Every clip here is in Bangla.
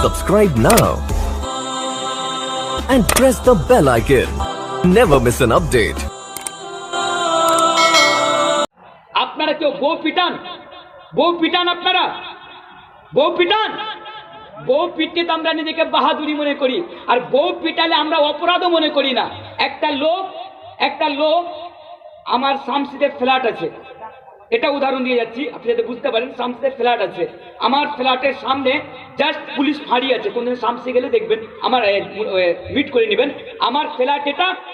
Subscribe now and press the bell icon. Never miss an update. আপনারা কেউ বউ পিটান আপনারা বউ পিটান বউ পিটতে তো আমরা নিজেকে বাহাদুরি মনে করি, আর বউ পিটালে আমরা অপরাধও মনে করি না। একটা লোক আমার শামসিদের ফ্ল্যাট আছে, এটা উদাহরণ দিয়ে যাচ্ছি আপনি যাতে বুঝতে পারেন। শামসিদের ফ্ল্যাট আছে, আমার ফ্ল্যাটের সামনে জাস্ট পুলিশ ফাঁড়ি আছে। কোনদিন শামসি গেলে দেখবেন, আমার মিট করে নেবেন। আমার ফ্ল্যাট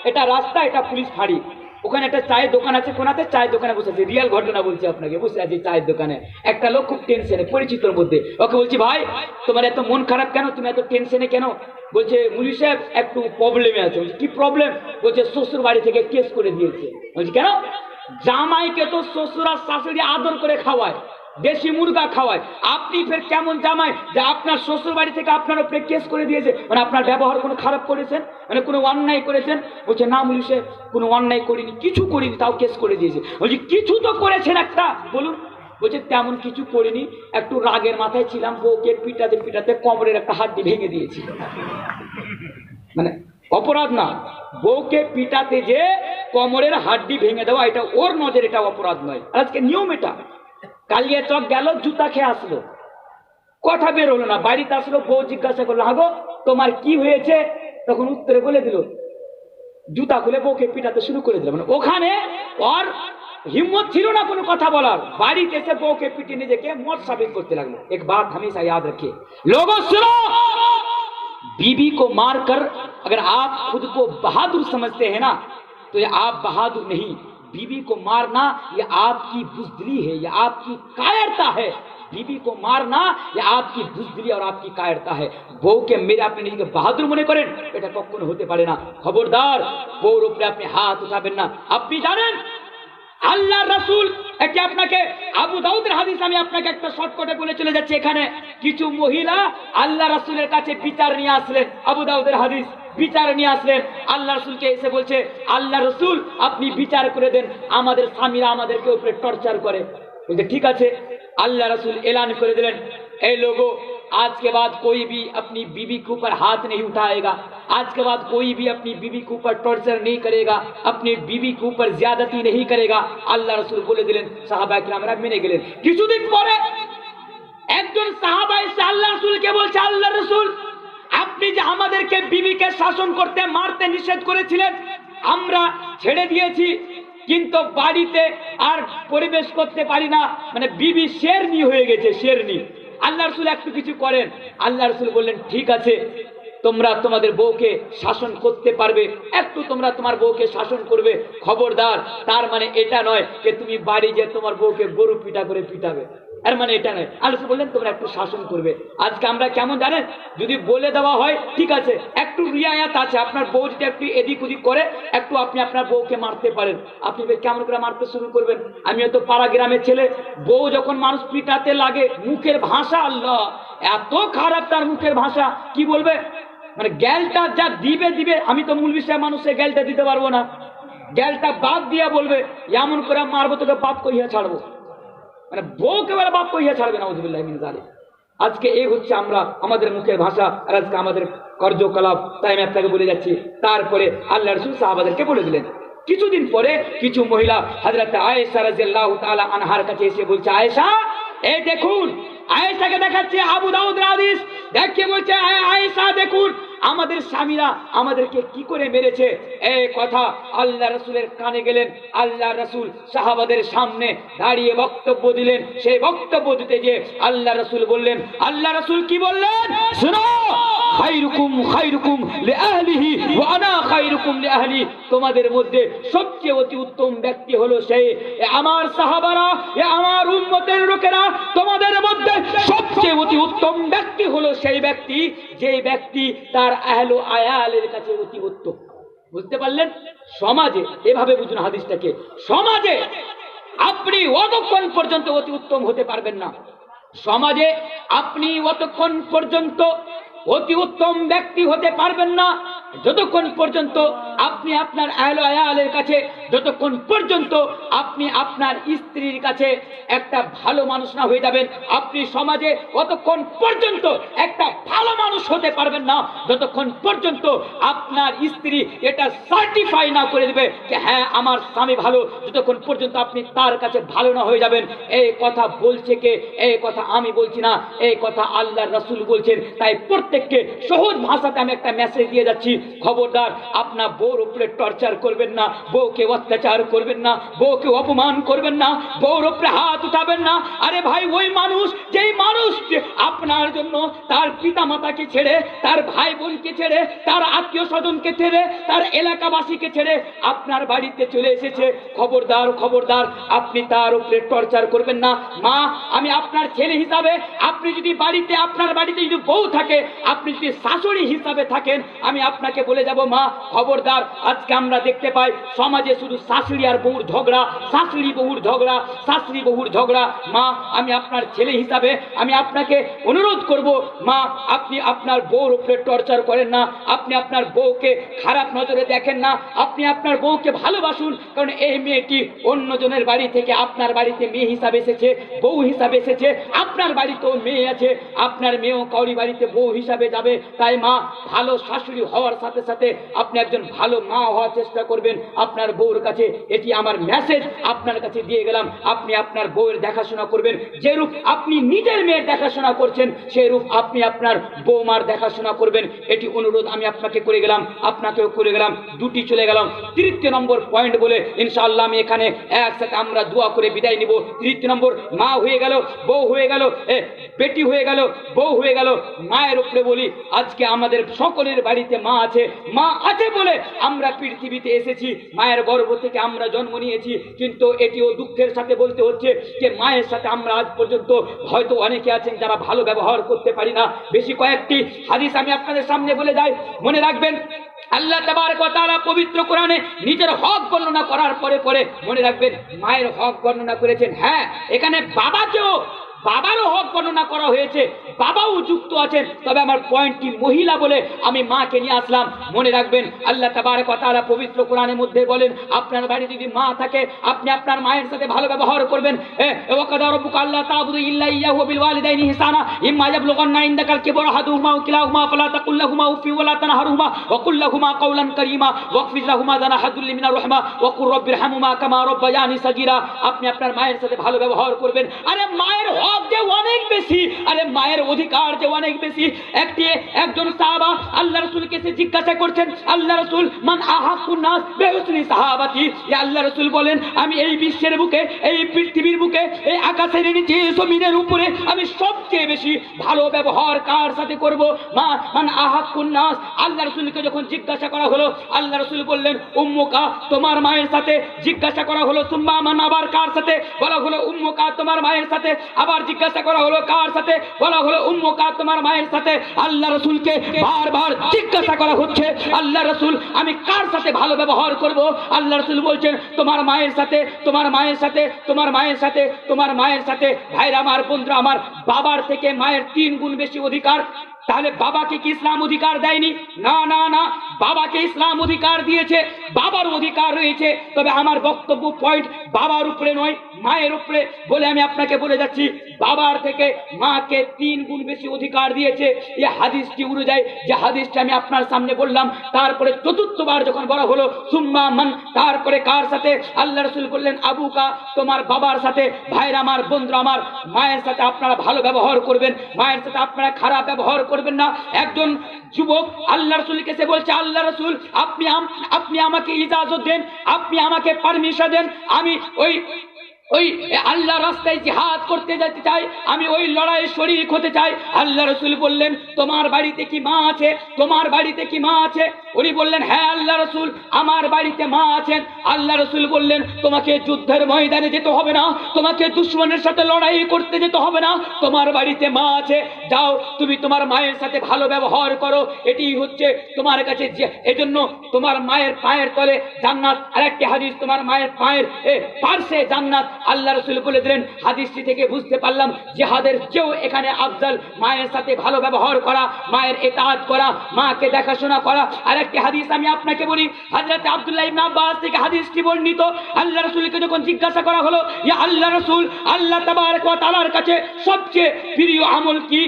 এটা রাস্তা, এটা পুলিশ ফাঁড়ি। ওখানে একটা চায়ের দোকান আছে, কোনাতে চায়ের দোকানে বসে আছে। রিয়াল ঘটনা বলছি আপনাকে, বসে আছে চায়ের দোকানে। একটা লোক খুব টেনশনে, পরিচিতর মধ্যে। ওকে বলছি, ভাই তোমার এত মন খারাপ কেন, তুমি এত টেনশনে কেন? বলছে, মুলি সাহেব একটু প্রবলেমে আছে। বলছি, কি প্রবলেম? বলছে, শ্বশুর বাড়ি থেকে কেস করে দিয়েছে। বলছি, কেন? জামাইকে তো শ্বশুর আর শাশুড়ি আদর করে খাওয়ায়, দেশি মুরগা খাওয়ায়, আপনি ফের কেমন জামাই যে আপনার শ্বশুর বাড়ি থেকে আপনার উপরে কেস করে দিয়েছে? মানে আপনার ব্যবহার কোনো খারাপ করেছেন, মানে কোনো অন্যায় করেছেন? বলছে, না মুলি সাহেব কোনো অন্যায় করিনি, কিছু করিনি, তাও কেস করে দিয়েছে। বলছি, কিছু তো করেছেন একটা, বলুন। বলছে, তেমন কিছু করিনি, একটু রাগের মাথায় ছিলাম, বউকে পিটাতে পিটাতে কোমরের একটা হাড্ডি ভেঙে দিয়েছি। মানে অপরাধ না, বউকে পিটাতে যে কোমরের হাড্ডি ভেঙে দেওয়া, এটা ওর নজর, এটা অপরাধ নয়। আজকে নিয়ম এটা। কালিয়া চক গেল, জুতা খেয়ে আসলো, কথা বের হলো না। বাড়িতে আসলো, বউ জিজ্ঞাসা করলো, হাগো তোমার কি হয়েছে? তখন উত্তরে বলে দিল, জুতা খুলে বউকে পিটাতে শুরু করে দিল। মানে ওখানে ওর হিম্মত ছিল না কোনো কথা বলার। বাড়িতে এসে বউকে পিটিয়ে নিজেকে মত সাबित করতে লাগলো। एक बात हमेशा याद रखिए, लोगों सुनो, बीबी को मारकर अगर आप खुद को बहादुर समझते हैं ना, तो ये आप बहादुर नहीं। बीबी को मारना ये आपकी बुज़दिली है, ये आपकी कायरता है। बीबी को मारना ये आपकी बुज़दिली और आपकी कायरता है। বউকে মেরে আপনি নিজেকে বাহাদুর মনে করেন, এটা কখনো হতে পারে না। খবরদার, বউর উপরে আপনি হাত উঠাবেন না। আপনি জানেন আল্লাহ রাসূল, একে আপনাকে আবু দাউদের হাদিস আমি আপনাকে একটা শর্টকাটে বলে চলে যাচ্ছি। এখানে কিছু মহিলা আল্লাহ রাসূলের কাছে বিচার নিয়ে আসলেন। আবু দাউদের হাদিস, বিচার নিয়ে আসলেন আল্লাহ রাসূলকে, এসে বলছে, আল্লাহ রাসূল আপনি বিচার করে দেন, আমাদের স্বামীরা আমাদেরকে উপরে টর্চার করে। বলতে ঠিক আছে। अल्लाह रसूल ऐलान कर दिलेन, ए लोगों, आज के बाद कोई भी अपनी बीवी के ऊपर हाथ नहीं उठाएगा, आज के बाद कोई भी अपनी बीवी के ऊपर टॉर्चर नहीं करेगा, अपनी बीवी के ऊपर ज्यादती नहीं करेगा। अल्लाह रसूल बोले दिलेन, साहाबा किरामरा मेने गेलेन। কিছুদিন পরে একজন সাহাবা এসে আল্লাহ রাসূলকে বলছে, আল্লাহ রাসূল আপনি যে আমাদেরকে বিবিকে শাসন করতে মারতে নিষেধ করেছিলেন, আমরা ছেড়ে দিয়েছি, কিন্তু বাড়িতে আর পরিবেশ করতে পারি না, মানে বিবি শেরনি হয়ে গেছে, শেরনি। আল্লাহ রাসূল একটু কিছু করেন। আল্লাহ রাসূল বললেন, ঠিক আছে তোমরা তোমাদের বউকে শাসন করতে পারবে, একটু তোমরা তোমার বউকে শাসন করবে, খবরদার তার মানে এটা নয় যে তুমি বাড়ি যে তোমার বউকে গরু পিটা করে পিটাবে, আর মানে এটা নয়। আল্লাহ রাসূল বললেন তোমরা একটু শাসন করবে। আজকে আমরা কেমন জানেন, যদি বলে দেওয়া হয় ঠিক আছে, একটু রিয়ায়াত আছে, আপনার বউ যদি একটু এদিক ওদিক করে, একটু আপনি আপনার বউকে মারতে পারেন। আপনি কেমন করে মারতে শুরু করবেন? আমিও তো পাড়া গ্রামের ছেলে, বউ যখন মানুষ পিটাতে লাগে, মুখের ভাষা, আল্লাহ এত খারাপ তার মুখের ভাষা, কি বলবে, মানে গ্যালটা যা দিবে। আমি তো মূল বিষয় মানুষের গ্যালটা দিতে পারবো না, গ্যালটা বাদ দিয়া বলবে, এমন করে মারবো তোকে বাপ কইয়া ছাড়বো। মানে বউকে বলে বাপ কইয়া ছাড়বে না, নাউযুবিল্লাহি মিন যালিক। আজকে এই হচ্ছে আমরা আমাদের মুখের ভাষা, আর আজকে আমাদের কার্যকলাপ। তাই আমি আপনাকে বলে যাচ্ছি। তারপরে আল্লাহ রাসূল সাহাবাদেরকে বলে দিলেন। কিছুদিন পরে কিছু মহিলা হযরত আয়েশা রাদিয়াল্লাহু তাআলা আনহার কাছে এসে বলছে, আয়েশা এই দেখুন, আয়েশাকে দেখাচ্ছে আবু দাউদের হাদিস, দেখে বলছে, আয়েশা দেখুন আমাদের স্বামীরা আমাদেরকে কি করে মেরেছে। এই কথা আল্লাহ রাসূলের কানে গেলেন। আল্লাহ রাসূল সাহাবাদের সামনে দাঁড়িয়ে বক্তব্য দিলেন। সেই বক্তব্য দিতে গিয়ে আল্লাহ রাসূল বললেন, আল্লাহ রাসূল কি বললেন শুনো, খায়রুকুম খায়রুকুম লিআহলিহি ওয়া আনা খায়রুকুম লিআহলি, তোমাদের মধ্যে সবচেয়ে অতি উত্তম ব্যক্তি হলো সেই, আমার সাহাবারা, আমার উম্মতের লোকেরা, তোমাদের মধ্যে সবচেয়ে অতি উত্তম ব্যক্তি হলো সেই ব্যক্তি যে ব্যক্তি তার আহলে আয়ালের কাছে অতি উত্তম। বুঝতে পারলেন? সমাজে এভাবে বুঝুন হাদিসটাকে, সমাজে আপনি অতক্ষণ পর্যন্ত অতি উত্তম হতে পারবেন না, সমাজে আপনি অতক্ষণ পর্যন্ত অতি উত্তম ব্যক্তি হতে পারবেন না যতক্ষণ পর্যন্ত আপনি আপনার আহলে আয়ালের কাছে যতক্ষণ পর্যন্ত আপনি আপনার স্ত্রীর কাছে একটা ভালো মানুষ না হয়ে যাবেন, আপনি সমাজে ততক্ষণ পর্যন্ত একটা ভালো মানুষ হতে পারবেন না যতক্ষণ পর্যন্ত আপনার স্ত্রী এটা সার্টিফাই না করে দেবে যে হ্যাঁ আমার স্বামী ভালো, যতক্ষণ পর্যন্ত আপনি তার কাছে ভালো না হয়ে যাবেন। এই কথা বলছে কে? এই কথা আমি বলছি না, এই কথা আল্লাহর রাসূল বলছেন। তাই প্রত্যেককে সহজ ভাষাতে আমি একটা মেসেজ দিয়ে যাচ্ছি, খবরদার আপনার বউর উপরে টর্চার করবেন না, বউকে অত্যাচার করবেন না, বউকে অপমান করবেন না, বউর উপরে হাত উঠাবেন না। আরে ভাই, ওই মানুষ যেই মানুষ আপনার জন্য তার পিতা মাতাকে ছেড়ে, তার ভাই বোনকে ছেড়ে, তার আত্মীয় স্বজনকে ছেড়ে, তার এলাকাবাসীকে ছেড়ে আপনার বাড়িতে চলে এসেছে, খবরদার খবরদার আপনি তার উপরে টর্চার করবেন না। মা, আমি আপনার ছেলে হিসাবে, আপনি যদি বাড়িতে, আপনার বাড়িতে যদি বউ থাকে, আপনি যদি শাশুড়ি হিসাবে থাকেন, আমি আপনাকে বলে যাব মা খবরদার। আজকে আমরা দেখতে পাই সমাজে শুধু শাশুড়ি আর বউর ঝগড়া, শাশুড়ি বহুর ঝগড়া, শাশুড়ি বহুর ঝগড়া। মা, আমি আপনার ছেলে হিসাবে আমি আপনাকে অনুরোধ করব, মা আপনি আপনার বউর উপরে টর্চার করেন না, আপনি আপনার বউকে খারাপ নজরে দেখেন না, আপনি আপনার বউকে ভালোবাসুন। কারণ এই মেয়েটি অন্যজনের বাড়ি থেকে আপনার বাড়িতে মেয়ে হিসাবে এসেছে, বউ হিসাবে এসেছে, আপনার বাড়িতেও মেয়ে আছে, আপনার মেয়েও কাউরি বাড়িতে বউ হিসাবে যাবে। তাই মা, ভালো শাশুড়ি হওয়ার সাথে সাথে আপনি একজন ভালো মা হওয়ার চেষ্টা করবেন আপনার বউর কাছে। এটি আমার মেসেজ আপনার কাছে দিয়ে গেলাম। আপনি আপনার বউয়ের দেখাশোনা করবেন, যেরূপ আপনি নিজের মেয়ের দেখাশোনা করছেন সেরূপ আপনি আপনার বৌমার দেখাশোনা করবেন। এটি অনুরোধ আমি আপনাকে করে গেলাম, আপনাকেও করে গেলাম। দুটি চলে গেলাম, তৃতীয় নম্বর পয়েন্ট বলে ইনশাআল্লাহ আমি এখানে একসাথে আমরা দোয়া করে বিদায় নিব। তৃতীয় নম্বর, মা হয়ে গেল, বউ হয়ে গেল, বেটি হয়ে গেল, বউ হয়ে গেল, মায়ের উপরে বলি আজকে আমাদের সকলের বাড়িতে মা আছে। মা আছে বলে আমরা পৃথিবীতে এসেছি, মায়ের গর্ভ থেকে আমরা জন্ম নিয়েছি। কিন্তু এটিও দুঃখের সাথে বলতে হচ্ছে যে মায়ের সাথে আমরা আজ পর্যন্ত হয়তো অনেকে আছেন যারা ভালো ব্যবহার করতে পারি না। বেশি কয়েকটি হাদিস আমি আপনাদের সামনে বলে যাই, মনে রাখবেন। আল্লাহ তাবারক ওয়া তাআলা পবিত্র কোরআনে নিজের হক বর্ণনা করার পরে পরে মনে রাখবেন মায়ের হক বর্ণনা করেছেন। হ্যাঁ, এখানে বাবারও হক বর্ণনা করা হয়েছে, বাবাও যুক্ত আছেন। তবে আমার পয়েন্টটি মহিলা বলে আমি মাকে নিয়ে আসলাম। মনে রাখবেন আল্লাহ তাবারক ওয়া তাআলা পবিত্র কোরআনের মধ্যে বলেন আপনার বাড়ি যদি মা থাকে আপনি আপনার মায়ের সাথে ভালো ব্যবহার করবেন। ওয়া কাদা রাব্বুকা আল্লা তা'বুদু ইল্লা ইয়্যাহু ওয়া বিল ওয়ালিদাইনি ইহসানা ইম্মা ইয়াবলুগান্না ইনদাকাল কিবরা আহাদুহুমা আও কিলাহুমা ফালা তাকুল লাহুমা উফ ওয়া লা তানহারহুমা ওয়া কুল লাহুমা কাওলান কারীমা ওয়াকফিজ লাহুমা জানাহা যুল্লি মিনার রাহমা ওয়া কুর রাব্বিরহামহুমা কামা রাব্বায়ানি সাগীরা। আপনি আপনার মায়ের সাথে ভালো ব্যবহার করবেন। আরে মায়ের যে অনেক বেশি, আরে মায়ের অধিকার যে অনেক বেশি। একজন সাহাবা আল্লাহ রাসূলকে এসে জিজ্ঞাসা করছেন, আল্লাহ রাসূল মান আহাক্কুন নাস বিহুসনি সাহাবাতি। ইয়া আল্লাহ রাসূল বলেন আমি এই বিশ্বের বুকে, এই পৃথিবীর বুকে, এই আকাশের নিচে, জমিনের উপরে আমি সবচেয়ে বেশি ভালো ব্যবহার কার সাথে করব? মান আহাক্কুন নাস। আল্লাহ রাসূলকে যখন জিজ্ঞাসা করা হলো আল্লাহ রাসূল বললেন উম্মুকা, তোমার মায়ের সাথে। জিজ্ঞাসা করা হলো সুম্মা মান, আবার কার সাথে? বলা হলো উম্মুকা, তোমার মায়ের সাথে। আবার জিজ্ঞাসা করা হলো কার সাথে? বলা হলো উম্মুকা, তোমার মায়ের সাথে। আল্লাহ রাসূলকে বারবার জিজ্ঞাসা করা হচ্ছে আল্লাহ রাসূল আমি কার সাথে ভালো ব্যবহার করব? আল্লাহ রাসূল বলছেন তোমার মায়ের সাথে, তোমার মায়ের সাথে, তোমার মায়ের সাথে, তোমার মায়ের সাথে। ভাইরা আমার, বন্ধুরা আমার, বাবার থেকে মায়ের 3 গুণ বেশি অধিকার। তাহলে বাবাকে কি ইসলাম অধিকার দেয়নি? না না না, বাবাকে ইসলাম অধিকার দিয়েছে, বাবার অধিকার রয়েছে। তবে আমার বক্তব্য পয়েন্ট বাবার উপরে নয়, মায়ের উপরে বলে আমি আপনাকে বলে যাচ্ছি বাবার থেকে মাকে 3 গুণ বেশি অধিকার দিয়েছে। এই হাদিসটি অনুযায়ী যে হাদিসটা আমি আপনার সামনে বললাম, তারপরে চতুর্থবার যখন বলা হলো সুম্মা মান, তারপরে কার সাথে? আল্লাহ রাসূল বললেন আবুকা, তোমার বাবার সাথে। ভাইরা আমার, বন্ধুরা আমার, মায়ের সাথে আপনারা ভালো ব্যবহার করবেন, মায়ের সাথে আপনারা খারাপ ব্যবহার করবেন না। একজন যুবক আল্লাহ রাসূলের কাছে বলছে আল্লাহ রাসূল আপনি আমাকে ইজাজত দেন, আপনি আমাকে পারমিশন দেন, আমি ওই আল্লাহ রাস্তায় জিহাদ করতে যেতে চাই, আমি ওই লড়াইয়ে শরীক হতে চাই। আল্লাহ রাসূল বললেন তোমার বাড়িতে কি মা আছে? তোমার বাড়িতে কি মা আছে? উনি বললেন হ্যাঁ আল্লাহ রাসূল, আমার বাড়িতে মা আছেন। আল্লাহ রাসূল বললেন তোমাকে যুদ্ধের ময়দানে যেতে হবে না, তোমাকে দুশমনের সাথে লড়াই করতে যেতে হবে না, তোমার বাড়িতে মা আছে, যাও তুমি তোমার মায়ের সাথে ভালো ব্যবহার করো। এটি হচ্ছে তোমার কাছে, এজন্য তোমার মায়ের পায়ের তলে জান্নাত। আরেকটি হাদিস, তোমার মায়ের পায়ের পার্শ্বে জান্নাত। আল্লাহ রাসূল বলে দিলেন, হাদিসটি থেকে বুঝতে পারলাম জিহাদের চেয়েও এখানে আফজাল মায়ের সাথে ভালো ব্যবহার করা, মায়ের ইতাআত করা, মাকে দেখাশোনা করা। আর একটি হাদিস আমি আপনাকে বলি, হযরত আব্দুল্লাহ ইবনে আব্বাস থেকে হাদিসটি বর্ণিত। আল্লাহ রাসূলকে যখন জিজ্ঞাসা করা হলো, ইয়া আল্লাহ রাসূল, আল্লাহ তাবারক ওয়া তাআলার কাছে সবচেয়ে প্রিয় আমল কি?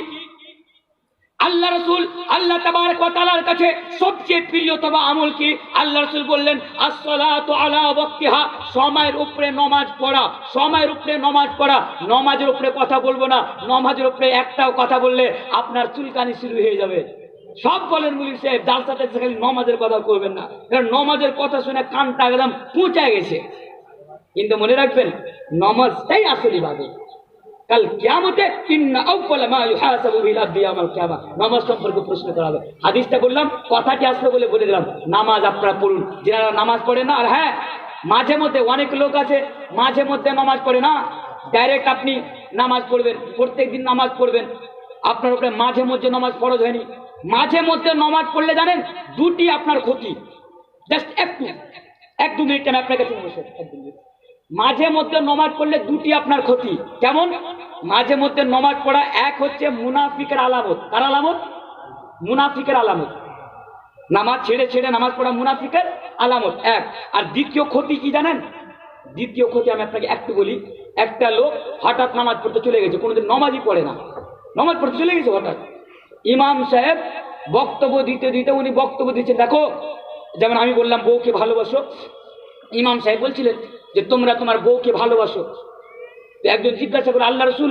আল্লাহ রাসূল, আল্লাহ তাবারক ওয়া তাআলার কাছে সবচেয়ে প্রিয়তম আমল কি? আল্লাহ রাসূল বললেন, আসসালাতু আলা ওয়াক্তিহা, সময়ের উপরে নামাজ পড়া, সময়ের উপরে নামাজ পড়া। নামাজের উপরে কথা বলবো না, নামাজের উপরে একটাও কথা বললে আপনার চুলকানি শুরু হয়ে যাবে। সব বলেন মুলিম সাহেব, জালসাতে খালি নামাজের কথা করবেন না, কারণ নামাজের কথা শুনে কানটা একদম পৌঁছায় গেছে। কিন্তু মনে রাখবেন, নামাজটাই আসল ইবাদত। কাল কিয়ামতে ইন্না আউয়ালা মা ইউহাসাবু বিল আবদি ইয়াউমাল কিয়ামা, নামাজ সম্পর্কে প্রশ্ন করা হবে। হাদিসটা বললাম, কথাটি আসলো বলে দিলাম, নামাজ আপনারা পড়ুন যারা নামাজ পড়ে না। আর হ্যাঁ, মাঝে মধ্যে অনেক লোক আছে মাঝে মধ্যে নামাজ পড়ে না, ডাইরেক্ট আপনি নামাজ পড়বেন, প্রত্যেকদিন নামাজ পড়বেন, আপনার উপরে মাঝে মধ্যে নামাজ ফরজ হয়নি। মাঝে মধ্যে নামাজ পড়লে জানেন দুটি আপনার ক্ষতি। জাস্ট এক দু মিনিট আমি আপনার কাছে বসে, মাঝে মধ্যে নামাজ পড়লে দুটি আপনার ক্ষতি। কেমন? মাঝে মধ্যে নামাজ পড়া এক হচ্ছে মুনাফিকের আলামত। কার আলামত? মুনাফিকের আলামত। নামাজ ছেড়ে ছেড়ে নামাজ পড়া মুনাফিকের আলামত এক। আর দ্বিতীয় ক্ষতি কি জানেন? দ্বিতীয় ক্ষতি আমি আপনাকে একটু বলি। একটা লোক হঠাৎ নামাজ পড়তে চলে গেছে, কোনোদিন নামাজই পড়ে না, নামাজ পড়তে চলে গেছে হঠাৎ। ইমাম সাহেব বক্তব্য দিতে দিতে উনি বক্তব্য দিচ্ছেন, দেখো যেমন আমি বললাম বউকে ভালোবাসো, ইমাম সাহেব বলছিলেন যে তোমরা তোমার বউকে ভালোবাসো। একজন জিজ্ঞাসা করে, আল্লাহ রাসূল,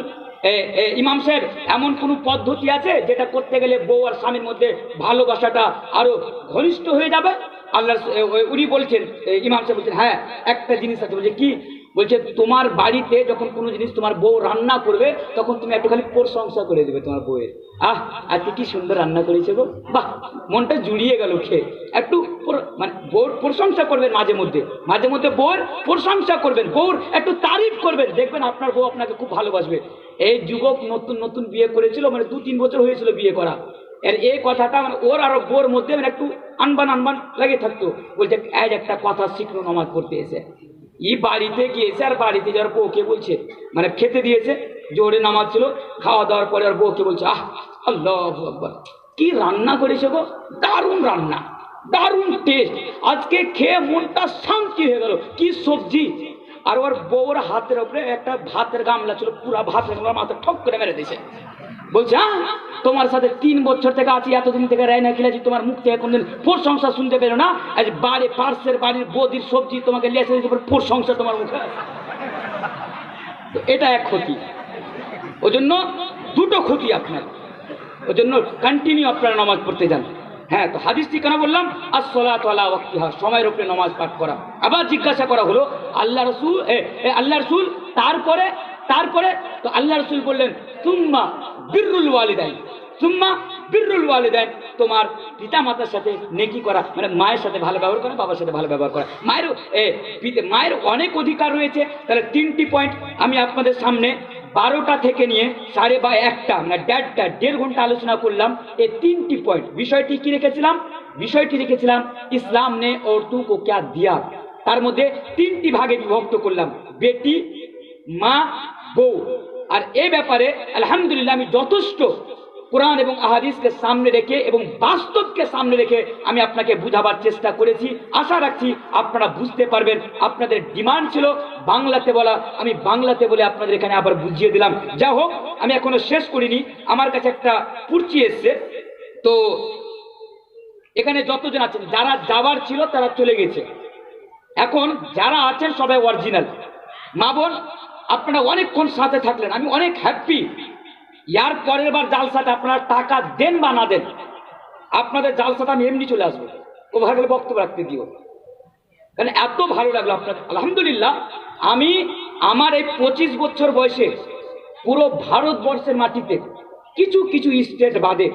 ইমাম সাহেব এমন কোনো পদ্ধতি আছে যেটা করতে গেলে বউ আর স্বামীর মধ্যে ভালোবাসাটা আরো ঘনিষ্ঠ হয়ে যাবে? আল্লাহ উনি বলছেন, ইমাম সাহেব বলছেন, হ্যাঁ একটা জিনিস আছে। বলছে কি? বলছে তোমার বাড়িতে যখন কোনো জিনিস তোমার বউ রান্না করবে তখন তুমি একটু খালি প্রশংসা করে দেবে তোমার বউয়ের, আজকে কি সুন্দর রান্না করেছে গো, বাহ, মনটা জুড়িয়ে গেল খেয়ে। একটু মানে বউর প্রশংসা করবেন, মাঝে মধ্যে বউর প্রশংসা করবেন, বউর একটু তারিফ করবেন, দেখবেন আপনার বউ আপনাকে খুব ভালোবাসবে। এই যুবক নতুন নতুন বিয়ে করেছিল, মানে 2-3 বছর হয়েছিল বিয়ে করা। এর এই কথাটা মানে ওর আর বউর মধ্যে মানে একটু আনবান লাগে থাকতো। বলছে আজ একটা কথা শিখলো নামাজ পড়তে এসে। বাড়িতে গিয়েছে আর বাড়িতে যাওয়ার বউকে বলছে, মানে খেতে দিয়েছে, জোরে নামাজ ছিল, খাওয়া দাওয়ার পরে আর বউকে বলছে, আল্লাহু আকবার, কি রান্না করেছে গো, দারুণ রান্না, দারুণ টেস্ট, আজকে খেয়ে মনটা শান্তি হয়ে গেল, কি সবজি। আর ওর বউর হাতের উপরে একটা ভাতের গামলা ছিল, পুরা ভাতের গামলা মাথা ঠক করে মেরে দিয়েছে। বলছে, তোমার সাথে 3 বছর থেকে আছি, এতদিন থেকে রায়না খেলেছি, তোমার মুখ থেকে কোনদিন প্রশংসা শুনতে পেলো না, আজ বাড়ি পার্শ্বের বাড়ির বৌদির সবজি তোমাকে লেসে দিতে পারে, প্রশংসা তোমার মুখে। এটা এক ক্ষতি। ওই জন্য দুটো ক্ষতি আপনার, ওই জন্য কন্টিনিউ আপনারা নামাজ পড়তে যান। হ্যাঁ, তো হাদিসটি কেন বললাম? আসসালাতু আলা ওয়াক্তিহা, সময়ের উপরে নামাজ পাঠ করা। আবার জিজ্ঞাসা করা হলো, আল্লাহ রাসূল তারপরে তো আল্লাহ রাসূল বললেন, সুম্মা বিররুল ওয়ালিদাইন, সুম্মা বিররুল ওয়ালিদাইন, তোমার পিতা মাতার সাথে নেকি করা, মানে মায়ের সাথে ভালো ব্যবহার করা, বাবার সাথে ভালো ব্যবহার করা। মায়ের অনেক অধিকার রয়েছে। তাহলে 3টি পয়েন্ট আমি আপনাদের সামনে 12টা থেকে নিয়ে 1:30 মানে 1.5 ঘন্টা আলোচনা করলাম। এই 3টি পয়েন্ট বিষয়টি কি রেখেছিলাম? বিষয়টি রেখেছিলাম ইসলাম নে औरतों को क्या दिया। তার মধ্যে 3টি ভাগে বিভক্ত করলাম, বেটি, মা, বউ। আর এই ব্যাপারে আলহামদুলিল্লাহ আমি যথেষ্ট কোরআন এবং আহাদিসকে সামনে রেখে এবং বাস্তবকে সামনে রেখে আমি আপনাকে বুঝাবার চেষ্টা করেছি। আশা রাখছি আপনারা বুঝতে পারবেন। আপনাদের ডিমান্ড ছিল বাংলাতে বলা, আমি বাংলাতে বলে আপনাদের এখানে আবার বুঝিয়ে দিলাম। যা হোক, আমি এখনো শেষ করিনি, আমার কাছে একটা পুর্চি এসছে। তো এখানে যতজন আছেন, যারা যাবার ছিল তারা চলে গেছে, এখন যারা আছেন সবাই অরিজিনাল। মা বোন, আপনারা অনেকক্ষণ সাথে থাকলেন, আমি অনেক হ্যাপি। ইয়ার পরের বার জালসাতে আপনারা টাকা দেন বা না দেন, আপনাদের জালসাতে আমি এমনি চলে আসবো, ও ভালো গেলে বক্তব্য রাখতে দিও, কারণ এত ভালো লাগলো আপনার। আলহামদুলিল্লাহ, আমি আমার এই 25 বছর বয়সে পুরো ভারতবর্ষের মাটিতে কিছু কিছু স্টেট বাদে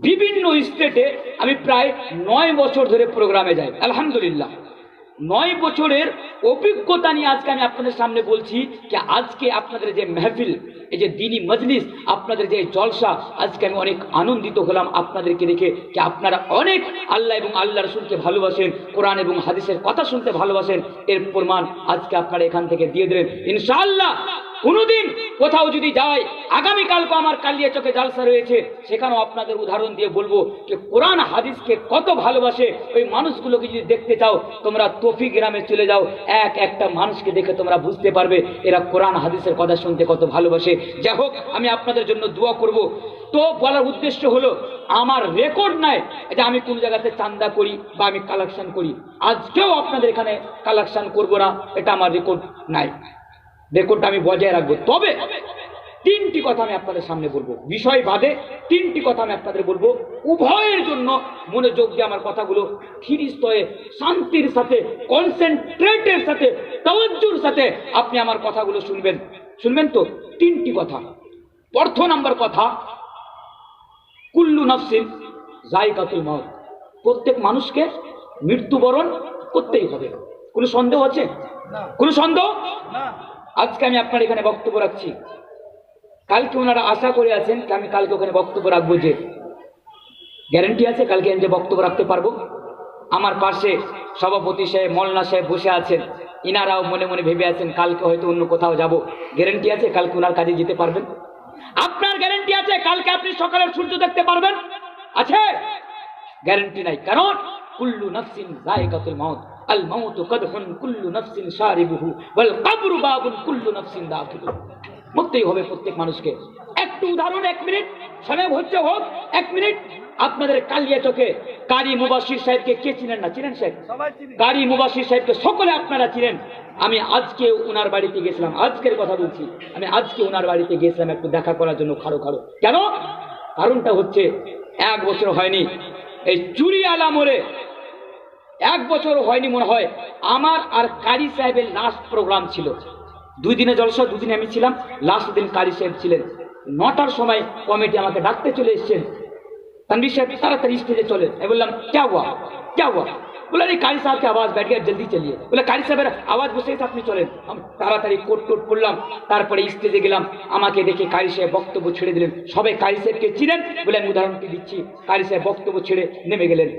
বিভিন্ন স্টেটে আমি প্রায় 9 বছর ধরে প্রোগ্রামে যাই। আলহামদুলিল্লাহ, 9 বছরের অভিজ্ঞতা নিয়ে আজকে আমি আপনাদের সামনে বলছি যে আজকে আপনাদের যে মেহফিল, এই যে দ্বীনি মজলিস, আপনাদের যে জলসা, আজকে আমি অনেক আনন্দিত হলাম আপনাদেরকে দেখে যে আপনারা অনেক আল্লাহ এবং আল্লাহ রাসূলকে ভালোবাসেন, কোরআন এবং হাদিসের কথা শুনতে ভালোবাসেন। এর প্রমাণ আজকে আপনারা এখান থেকে দিয়ে দেবেন ইনশাআল্লাহ। কোনোদিন কোথাও যদি যাই, আগামীকালকে আমার কালিয়াচকে জালসা রয়েছে, সেখানেও আপনাদের উদাহরণ দিয়ে বলবো যে কোরআন হাদিসকে কত ভালোবাসে। ওই মানুষগুলোকে যদি দেখতে চাও, তোমরা তৌফিক গ্রামে চলে যাও, একটা মানুষকে দেখে তোমরা বুঝতে পারবে এরা কোরআন হাদিসের কথা শুনতে কত ভালোবাসে। যাই হোক, আমি আপনাদের জন্য দোয়া করব। তো বলার উদ্দেশ্য হলো, আমার রেকর্ড নাই যে আমি কোন জায়গাতে চান্দা করি বা আমি কালেকশন করি। আজকেও আপনাদের এখানে কালেকশন করব না, এটা আমার রেকর্ড নাই। রেকর্ডটা আমি বজায় রাখবো। তবে 3টি কথা আমি আপনাদের সামনে বলবো, বিষয় বাদে 3টি কথা আমি আপনাদের বলবো। উভয়ের জন্য মনোযোগ দিয়ে আমার কথাগুলো ধীর স্থয়ে, শান্তির সাথে, কনসেন্ট্রেটের সাথে, তাওয়াজ্জুর সাথে আপনি আমার কথাগুলো শুনবেন। শুনবেন তো? 3টি কথা। প্রথম নাম্বার কথা, কুল্লু নাফসিন যায়কাতুল মাউত। প্রত্যেক মানুষকে মৃত্যুবরণ করতেই হবে। কোনো সন্দেহ আছে? কোনো সন্দেহ? আজকে আমি আপনার এখানে বক্তব্য রাখছি, কালকে ওনারা আশা করে আছেন যে আমি কালকে ওখানে বক্তব্য রাখবো, যে গ্যারান্টি আছে কালকে আমি যে বক্তব্য রাখতে পারবো? আমার পাশে সভাপতি সাহেব, মৌলানা সাহেব বসে আছেন, ইনারাও মনে মনে ভেবে আছেন কালকে হয়তো অন্য কোথাও যাব। গ্যারান্টি আছে কালকে ওনার কাজে যেতে পারবেন? আপনার গ্যারান্টি আছে কালকে আপনি সকালের সূর্য দেখতে পারবেন? আছে? গ্যারান্টি নাই। কারণ কুল্লু নাফসিন যায়কাতুল মাউত, আল মাউতু কাদহুন কুল্লু নাফসিন শারিবুহু ওয়াল কবরু বাবুন কুল্লু নাফসিন দাখিলুহু। মরতেই হবে প্রত্যেক মানুষকে। একটু উদাহরণ, 1 মিনিট সময় হচ্ছে, হোক 1 মিনিট। আপনাদের কালিয়াচকে কারি মুবাশির সাহেবকে কে চিনেন না? চিনেন সাহেব? কারি মুবাশির সাহেবকে সকলে আপনারা চিনেন। আমি আজকে ওনার বাড়িতে গেছিলাম, আজকের কথা বলছি, আমি আজকে ওনার বাড়িতে গিয়েছিলাম একটু দেখা করার জন্য, খাড়ো। কেন? কারণটা হচ্ছে 1 বছর হয়নি এই চুরি আলা মোড়ে, 1 বছর হয়নি মনে হয়, আমার আর কারি সাহেবের লাস্ট প্রোগ্রাম ছিল। 2 দিনে জলসা, 2 দিনে আমি ছিলাম, লাস্ট দিন কারি সাহেব ছিলেন। 9টার সময় কমিটি আমাকে ডাকতে চলে এসছেন, तनवीर साहब ताड़ाताड़ी स्टेजे चले। मैं बोललाम क्या हुआ? बोला नहीं कारी साहब की आवाज़ बैठ गया, जल्दी चलिए। बोला कारी साहेबेर आवाज़ बসে গেছে, আপনি চলেন। আমি তাড়াতাড়ি কোট করলাম, তারপরে স্টেজে গেলাম। আমাকে দেখে কারি সাহেব বক্তব্য ছেড়ে দিলেন। সবাই কারি সাহেবকে চিনেন বলে আমি উদাহরণটি দিচ্ছি। কারি সাহেব বক্তব্য ছেড়ে নেমে গেলেন।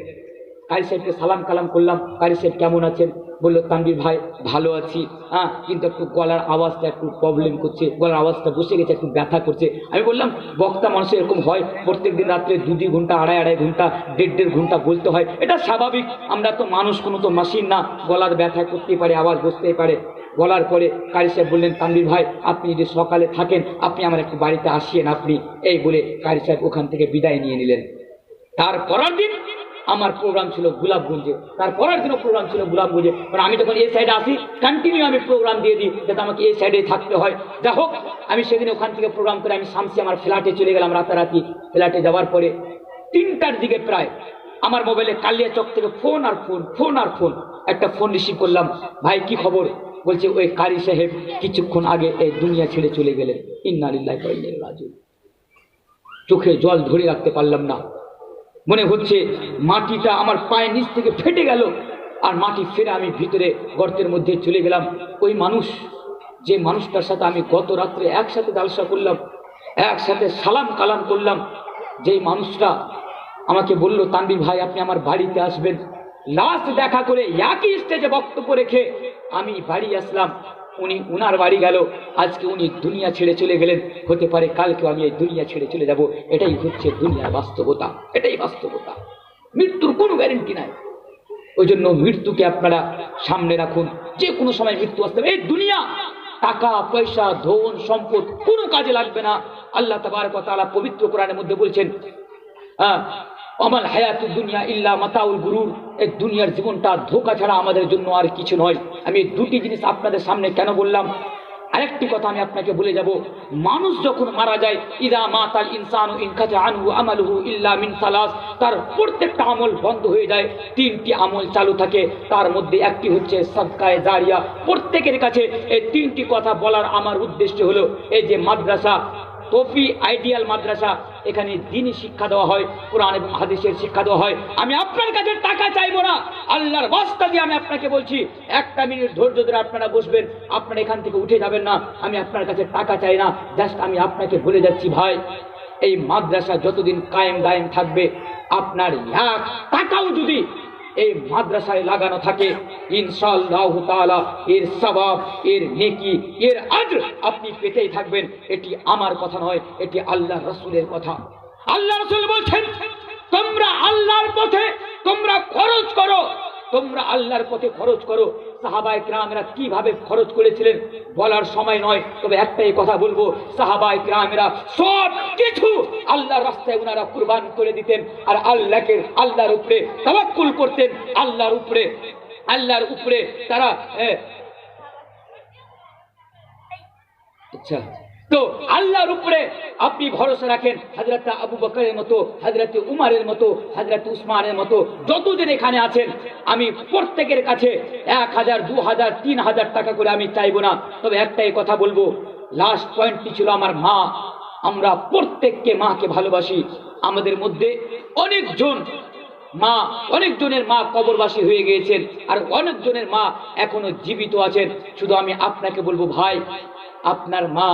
কারি সাহেবকে সালাম কালাম করলাম, কারি সাহেব কেমন আছেন? বললো তানভীর ভাই ভালো আছি, কিন্তু একটু গলার আওয়াজটা একটু প্রবলেম করছে, গলার আওয়াজটা বসে গেছে, একটু ব্যথা করছে। আমি বললাম বক্তা মানুষের এরকম হয়, প্রত্যেক দিন রাত্রে 2 ঘন্টা, আড়াই ঘন্টা, 1.5 ঘন্টা বলতে হয়, এটা স্বাভাবিক। আমরা তো মানুষ, কোনো তো মেশিন না, গলার ব্যথা করতেই পারে, আওয়াজ বসতেই পারে। বলার পরে কারি সাহেব বললেন তানভীর ভাই আপনি যদি সকালে থাকেন আপনি আমার একটু বাড়িতে আসিয়েন আপনি, এই বলে কারি সাহেব ওখান থেকে বিদায় নিয়ে নিলেন। তারপরের দিন আমার প্রোগ্রাম ছিল গোলাপগঞ্জে, তারপরের দিনও প্রোগ্রাম ছিল গোলাপগঞ্জে। কারণ আমি যখন এই সাইডে আসি কন্টিনিউ আমি প্রোগ্রাম দিয়ে দিই, যাতে আমাকে এই সাইডে থাকতে হয়। যা হোক, আমি সেদিন ওখান থেকে প্রোগ্রাম করে আমি শামসি আমার ফ্ল্যাটে চলে গেলাম। রাতারাতি ফ্ল্যাটে যাওয়ার পরে 3টার দিকে প্রায় আমার মোবাইলে কালিয়াচক থেকে ফোন আর ফোন। একটা ফোন রিসিভ করলাম, ভাই কি খবর? বলছে ওই কারি সাহেব কিছুক্ষণ আগে এই দুনিয়া ছেড়ে চলে গেলেন। ইন্না লিল্লাহি ওয়া ইন্না ইলাইহি রাজিউন। চোখে জল ধরে রাখতে পারলাম না, মনে হচ্ছে মাটিটা আমার পায়ের নিচ থেকে ফেটে গেল, আর মাটি ফেরে আমি ভিতরে গর্তের মধ্যে চলে গেলাম। ওই মানুষ, যে মানুষটার সাথে আমি গত রাত্রে একসাথে জালসা করলাম, একসাথে সালাম কালাম করলাম, যেই মানুষটা আমাকে বলল তানভীর ভাই আপনি আমার বাড়িতে আসবেন, লাস্ট দেখা করে একই স্টেজে বক্তব্য রেখে আমি বাড়ি আসলাম, উনি উনার বাড়ি গেল। আজকে উনি দুনিয়া ছেড়ে চলে গেলেন, হতে পারে কালকে আমি এই দুনিয়া ছেড়ে চলে যাব। এটাই হচ্ছে দুনিয়ার বাস্তবতা, এটাই বাস্তবতা। মৃত্যুর কোনো গ্যারেন্টি নাই। ওই জন্য মৃত্যুকে আপনারা সামনে রাখুন, যে কোনো সময় মৃত্যু আসতে হবে। এই দুনিয়া টাকা পয়সা ধন সম্পদ কোনো কাজে লাগবে না। আল্লাহ তাবারক ওয়া তাআলা পবিত্র কোরআনের মধ্যে বলছেন আমাল হায়াতুদ দুনিয়া ইল্লা মাতাউল গুরুর, এই দুনিয়ার জীবনটা ধোঁকা ছাড়া আমাদের জন্য আর কিছু নয়। আমি 2টি জিনিস আপনাদের সামনে কেন বললাম, আরেকটি কথা আমি আপনাকে বলে যাব। মানুষ যখন মারা যায়, ইদা মাতাল ইনসানু ইনকাতা আনহু আমালুহু ইল্লা মিন সালাস, তার প্রত্যেকটা আমল বন্ধ হয়ে যায়, 3টি আমল চালু থাকে। তার মধ্যে একটি হচ্ছে সাদকায়ে জারিয়া। প্রত্যেকের কাছে এই 3টি কথা বলার আমার উদ্দেশ্য হলো, এই যে মাদ্রাসা তৌফি আইডিয়াল মাদ্রাসা, এখানে দ্বীনি শিক্ষা দেওয়া হয়, কোরআন এবং হাদিসের শিক্ষা দেওয়া হয়। আমি আপনার কাছে টাকা চাইবো না, আল্লাহর ওয়াস্তা দিয়ে আমি আপনাকে বলছি, একটা মিনিট ধৈর্য ধরে আপনারা বসবেন, আপনারা এখান থেকে উঠে যাবেন না। আমি আপনার কাছে টাকা চাই না, জাস্ট আমি আপনাকে বলে যাচ্ছি ভাই, এই মাদ্রাসা যতদিন কায়েম দায়েম থাকবে, আপনার এক টাকাও যদি এই মাদ্রাসায় লাগানো থাকে, ইনশাআল্লাহ তাআলা এর সওয়াব, এর নেকি, এর আজর আপনি পেতেই থাকবেন। এটি আমার কথা নয়, এটি আল্লাহর রাসূলের কথা। আল্লাহ রাসূল বলছেন, তোমরা আল্লাহর পথে তোমরা খরচ করো, তোমরা আল্লাহর পথে খরচ করো। সাহাবায়ে কেরামেরা কিভাবে খরচ করেছিলেন বলার সময় নয়, তবে একটাই কথা বলবো, সাহাবায়ে কেরামেরা সব কিছু আল্লাহর রাস্তায় ওনারা কুরবান করে দিতেন, আর আল্লাহর উপরে তাওয়াক্কুল করতেন, আল্লাহর উপরে তারা আচ্ছা, তো আল্লাহর উপরে আপনি ভরসা রাখেন। হযরত আবু বকরের মতো, হযরত উমরের মতো, হযরত উসমানের মতো যতজন এখানে আছেন, আমি প্রত্যেকের কাছে 1000, 2000, 3000 টাকা করে আমি চাইবো না, তবে একটাই কথা বলবো, লাস্ট পয়েন্টটি ছিল আমার মা। আমরা প্রত্যেককে মাকে ভালোবাসি। আমাদের মধ্যে অনেকজনের মা কবরবাসী হয়ে গিয়েছেন, আর অনেকজনের মা এখনো জীবিত আছেন। শুধু আমি আপনাকে বলবো ভাই, আপনার মা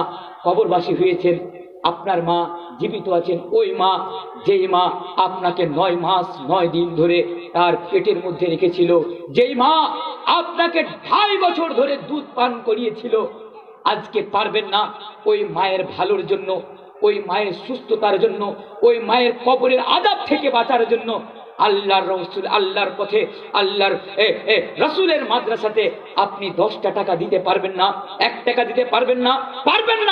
কবরবাসী হয়েছেন, আপনার মা জীবিত আছেন, ওই মা যেই মা আপনাকে 9 মাস 9 দিন ধরে তার পেটের মধ্যে রেখেছিল, যেই মা আপনাকে 2.5 বছর ধরে দুধ পান করিয়েছিল, আজকে পারবেন না ওই মায়ের ভালোর জন্য, ওই মায়ের সুস্থতার জন্য, ওই মায়ের কবরের আযাব থেকে বাঁচার জন্য আল্লাহর রাসূল, আল্লাহর পথে, আল্লাহর রাসূলের মাদ্রাসাতে আপনি 10টা টাকা দিতে পারবেন না, 1 টাকা দিতে পারবেন না,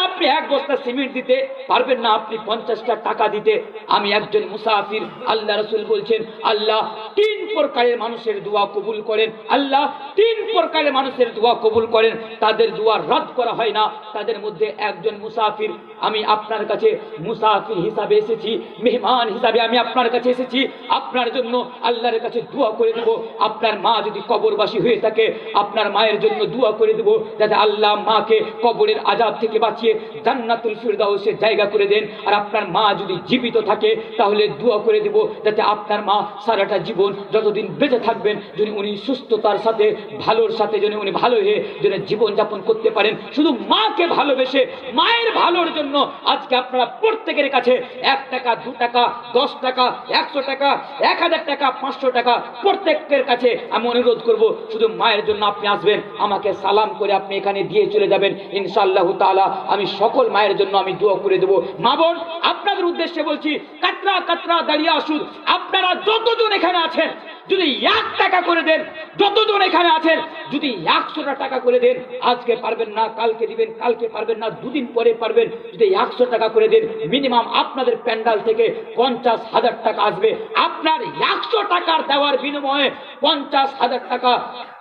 আপনি 1 বস্তা সিমেন্ট দিতে পারবেন না, আপনি 50টা টাকা দিতে। আমি একজন মুসাফির, আল্লাহ রাসূল বলছেন, আল্লাহ 3 প্রকারের মানুষের দোয়া কবুল করেন, আল্লাহ 3 প্রকারের মানুষের দোয়া কবুল করেন, তাদের দোয়া রদ করা হয় না। তাদের মধ্যে একজন মুসাফির। আমি আপনার কাছে মুসাফির হিসাবে এসেছি, মেহমান হিসাবে আমি আপনার কাছে এসেছি, আপনার জন্য আল্লাহর কাছে দোয়া করে দেব। আপনার মা যদি কবরবাসী হয়ে থাকে, আপনার মায়ের জন্য দোয়া করে দেব, যাতে আল্লাহ মাকে কবরের আযাব থেকে বাঁচিয়ে জান্নাতুল ফিরদাউসের জায়গা করে দেন। আর আপনার মা যদি জীবিত থাকে, তাহলে দোয়া করে দেব, যাতে আপনার মা সারাটা জীবন যতদিন বেঁচে থাকবেন, যদি উনি সুস্থতার সাথে, ভালোর সাথে যদি উনি ভালো হয়ে যেন জীবনযাপন করতে পারেন। শুধু মাকে ভালোবেসে, মায়ের ভালোর জন্য আজকে আপনারা প্রত্যেকের কাছে 1 টাকা, 2 টাকা, 10 টাকা, 100 টাকা, 1000 টাকা, 500 টাকা, প্রত্যেকের কাছে আমি অনুরোধ করব, শুধু মায়ের জন্য আপনি আসবেন, আমাকে সালাম করে আপনি এখানে দিয়ে চলে যাবেন। ইনশাআল্লাহ তাআলা আমি সকল মায়ের জন্য আমি দোয়া করে দেব। মা বোন, আপনাদের উদ্দেশ্যে বলছি, কাতরা কাতরা দাঁড়িয়ে আসুন। আপনারা যতজন এখানে আছেন, যদি 1 টাকা করে দেন, যতজন এখানে আছেন যদি 100টা টাকা করে দেন, আজকে পারবেন না কালকে দিবেন, কালকে পারবেন না 2 দিন পরে পারবেন, যদি 100 টাকা করে দেন, মিনিমাম আপনাদের প্যান্ডাল থেকে 50,000 টাকা আসবে। আপনার 100 টাকার দেওয়ার বিনিময়ে 50,000 টাকা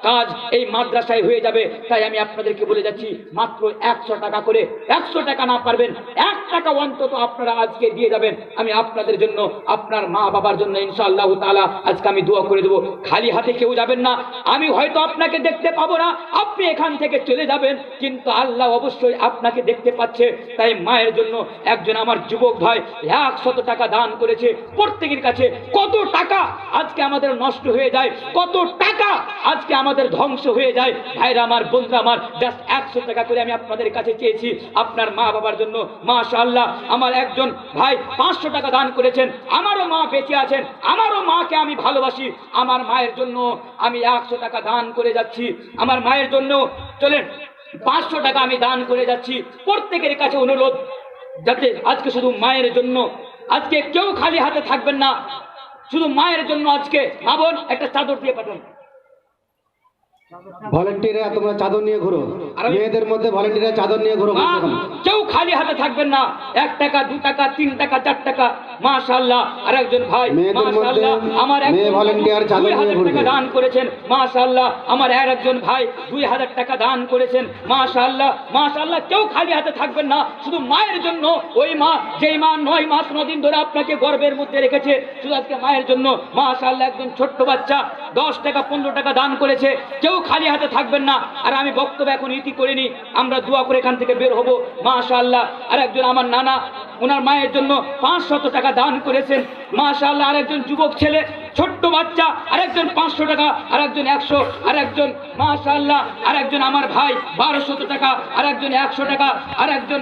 কাজ এই মাদ্রাসায় হয়ে যাবে। তাই আমি আপনাদেরকে বলে যাচ্ছি, মাত্র 100 টাকা করে, 100 টাকা না পারবেন 1 টাকা অন্তত আপনারা আজকে দিয়ে যাবেন। আমি আপনাদের জন্য, আপনার মা বাবার জন্য ইনশাআল্লাহ তাআলা আজকে আমি দোয়া করে দেব। খালি হাতে কেউ যাবেন না। আমি হয়তো আপনাকে দেখতে পাবো না, আপনি এখান থেকে চলে যাবেন, কিন্তু আল্লাহ অবশ্যই আপনাকে দেখতে পাচ্ছে। তাই মায়ের জন্য একজন আমার যুবক ভাই 100 টাকা দান করেছে। প্রত্যেকের কাছে কত টাকা আজকে আমাদের নষ্ট হয়ে যায়, কত টাকা আজকে আমাদের ধ্বংস হয়ে যায়। ভাইরা আমার, বন্ধুরা আমার, জাস্ট 100 টাকা করে আমি আপনাদের কাছে চেয়েছি আপনার মা বাবার জন্য। মাশাআল্লাহ, আমার একজন ভাই 500 টাকা দান করেছেন। আমারও মা বেঁচে আছেন, আমারও মাকে আমি ভালোবাসি। আমার মায়ের জন্য আমি 100 টাকা দান করে যাচ্ছি। আমার মায়ের জন্য চলেন 500 টাকা আমি দান করে যাচ্ছি। প্রত্যেকের কাছে অনুরোধ, যাতে আজকে শুধু মায়ের জন্য, আজকে কেউ খালি হাতে থাকবেন না, শুধু মায়ের জন্য আজকে। মা বোন, একটা চাদর দিয়ে পাঠান। ভলেন্টিয়াররা তোমরা চাদর নিয়ে ঘুরো, মেয়েদের মধ্যে ভলেন্টিয়াররা চাদর নিয়ে ঘুরো। কেউ খালি হাতে থাকবেন না। 1 টাকা, 2 টাকা, 3 টাকা, 4 টাকা। মাশাআল্লাহ, আরেকজন ভাই মাশাআল্লাহ আমার মেয়ে ভলেন্টিয়ার চাদর নিয়ে ঘুরবে, টাকা দান করেছেন। মাশাআল্লাহ, আমার আরেকজন ভাই 2000 টাকা দান করেছেন। মাশাআল্লাহ, মাশাআল্লাহ, কেউ খালি হাতে থাকবেন না, শুধু মায়ের জন্য। ওই মা, যেই মা 9 মাস 9 দিন ধরে আপনাকে গর্ভের মধ্যে রেখেছে, শুধু আজকে মায়ের জন্য। মাশাআল্লাহ, একজন ছোট্ট বাচ্চা 10 টাকা, 15 টাকা দান করেছে। কেউ খালি হাতে থাকবেন না। আর আমি বক্তব্য এখন ইতি করিনি, আমরা দোয়া করে এখান থেকে বের হব। মাশাআল্লাহ, আর একজন আমার নানা ওনার মায়ের জন্য 500 টাকা দান করেছেন। মাশাআল্লাহ, আরেকজন যুবক ছেলে ছোট্ট বাচ্চা আরেকজন 500 টাকা, আরেকজন 100, আরেকজন মাশাআল্লাহ আরেকজন আমার ভাই 1200 টাকা, আরেকজন 100 টাকা, আরেকজন